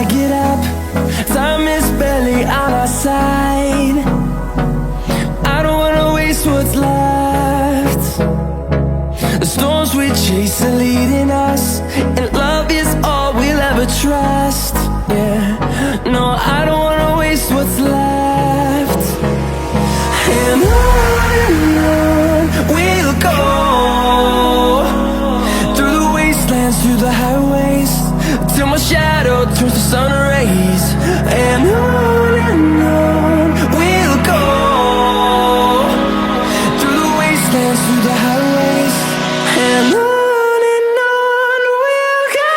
I get up, time is barely on our side. I don't wanna waste what's left. The storms we chase are leading us, and love is all we'll ever trust. Yeah, no, I don't wanna waste what's left. And on we'll go, through the wastelands, through the highways, till my shadow turns to sun rays. And on we'll go, through the wastelands, through the highways, and on we'll go.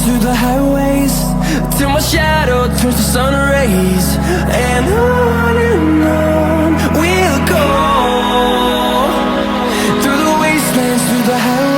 Through the highways, till my shadow turns to sun rays. And on we'll go, through the wastelands, through the highways.